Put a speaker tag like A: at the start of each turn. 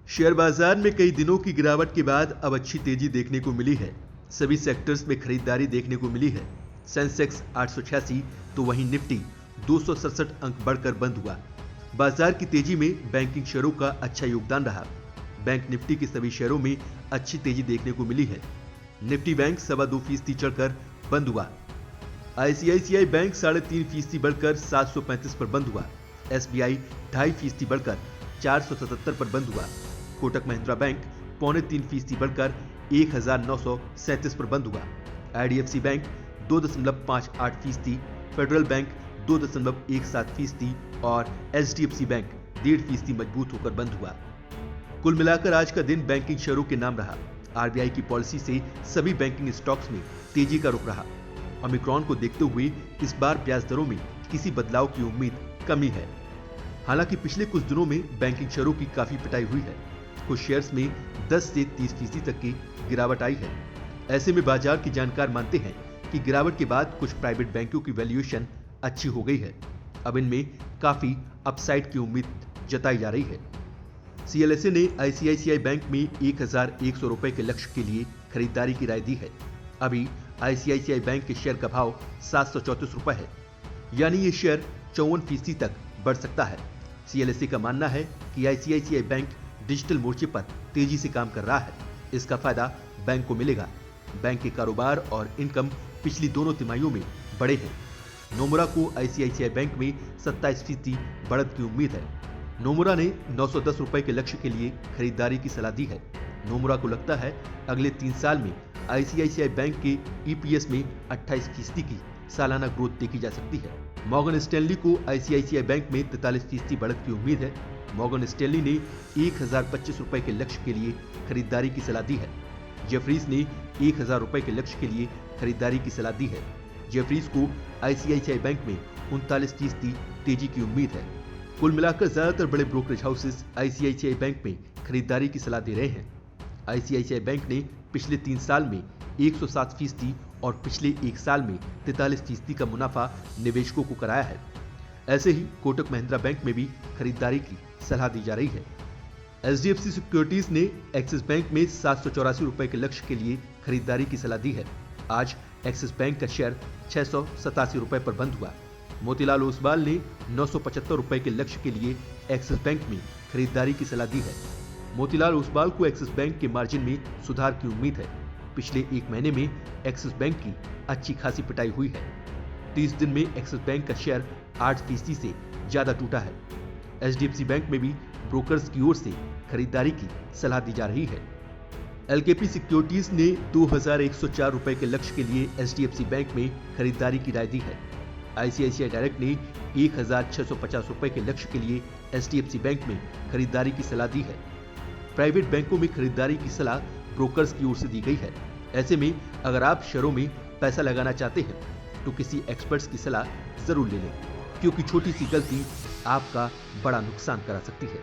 A: Share बाजार में कई दिनों की गिरावट के बाद अब अच्छी तेजी देखने को मिली है। सभी सेक्टर्स में खरीदारी देखने को मिली है। सेंसेक्स 886 तो वहीं निफ्टी 267 अंक बढ़कर बंद हुआ। बाजार की तेजी में बैंकिंग शेयरों का अच्छा योगदान रहा। बैंक निफ्टी के सभी शेयरों में अच्छी तेजी देखने को मिली है। निफ्टी बैंक 2.25% चढ़कर बंद हुआ। आईसीआईसीआई बैंक 3.5% बढ़कर 735 पर बंद हुआ। एसबीआई 2.5% बढ़कर 477 पर बंद हुआ। कोटक महिंद्रा बैंक 3.25% बढ़कर 1937 पर बंद हुआ। आईडीएफसी बैंक 2.58%, फेडरल बैंक 2.17% और एचडीएफसी बैंक 1.5% मजबूत होकर बंद हुआ। कुल मिलाकर आज का दिन बैंकिंग शेयरों के नाम रहा। आरबीआई की पॉलिसी से सभी बैंकिंग स्टॉक्स में तेजी का रुख रहा। ओमिक्रॉन को देखते हुए इस बार ब्याज दरों में किसी बदलाव की उम्मीद कमी है। हालांकि पिछले कुछ दिनों में बैंकिंग शेयरों की काफी पिटाई हुई है। कुछ शेयर्स में 10 से 30% तक की गिरावट आई है। ऐसे में बाजार के जानकार मानते हैं कि गिरावट के बाद कुछ प्राइवेट बैंकों की वैल्यूएशन अच्छी हो गई है। अब इनमें काफी अपसाइड की उम्मीद जताई जा रही है। सीएलएसए ने आईसीआईसीआई बैंक में 1100 रुपए के लक्ष्य के लिए खरीदारी की राय दी है। अभी आईसीआईसीआई बैंक के शेयर का भाव 734 रुपए है, यानी ये शेयर 54% तक बढ़ सकता है। सीएलएसए का मानना है कि आईसीआईसीआई बैंक डिजिटल मोर्चे पर तेजी से काम कर रहा है। इसका फायदा बैंक को मिलेगा। बैंक के कारोबार और इनकम पिछली दोनों तिमाहियों में बढ़े हैं। नोमुरा को आईसीआईसीआई बैंक में 27% बढ़त की उम्मीद है। नोमुरा ने 910 रुपए के लक्ष्य के लिए खरीदारी की सलाह दी है। नोमुरा को लगता है अगले 3 साल में आईसीआईसीआई बैंक के ईपीएस में 28% की सालाना ग्रोथ देखी जा सकती है। मॉर्गन स्टैनली को आईसीआईसीआई बैंक में 43% बढ़त की उम्मीद है। मॉर्गन स्टैनली ने 1025 रुपए के लक्ष्य के लिए खरीदारी की सलाह दी है। जेफरीज ने 1000 रुपए के लक्ष्य के लिए खरीदारी की सलाह दी है। जेफरीज को आईसीआईसीआई बैंक में 39% तेजी की उम्मीद है। कुल मिलाकर ज्यादातर बड़े ब्रोकरेज हाउसेस आईसीआईसीआई बैंक में खरीदारी की सलाह दे रहे हैं। आईसीआईसीआई बैंक ने पिछले 3 साल में 107% और पिछले 1 साल में 43% का मुनाफा निवेशकों को कराया है। ऐसे ही कोटक महिंद्रा बैंक में भी खरीदारी की सलाह दी जा रही है। एचडीएफसी सिक्योरिटीज ने एक्सिस बैंक में 784 रुपए के लक्ष्य के लिए खरीदारी की सलाह दी है। आज एक्सिस बैंक का शेयर 687 रुपए पर बंद हुआ। मोतीलाल ओसवाल ने 975 रुपए के लक्ष्य के लिए एक्सिस बैंक में खरीदारी की सलाह दी है। मोतीलाल ओसवाल को एक्सिस बैंक के मार्जिन में सुधार की उम्मीद है। पिछले 1 महीने में एक्सिस बैंक की अच्छी खासी पिटाई हुई है। 30 दिन में एक्सिस बैंक का शेयर 8% से ज्यादा टूटा है। एचडीएफसी बैंक में भी ब्रोकर्स की ओर से खरीदारी की सलाह दी जा रही है। एलकेपी सिक्योरिटीज ने 2104 रुपए के लक्ष्य के लिए एचडीएफसी बैंक में खरीदारी की राय दी है। आईसीआईसीआई डायरेक्ट ने 1650 रुपए के लक्ष्य के लिए एचडीएफसी बैंक में खरीदारी की सलाह दी है। प्राइवेट बैंकों में खरीदारी की सलाह ब्रोकर्स की ओर से दी गई है। ऐसे में अगर आप शेयरों में पैसा लगाना चाहते हैं तो किसी एक्सपर्ट्स की सलाह जरूर ले लें, क्योंकि छोटी सी गलती आपका बड़ा नुकसान करा सकती है।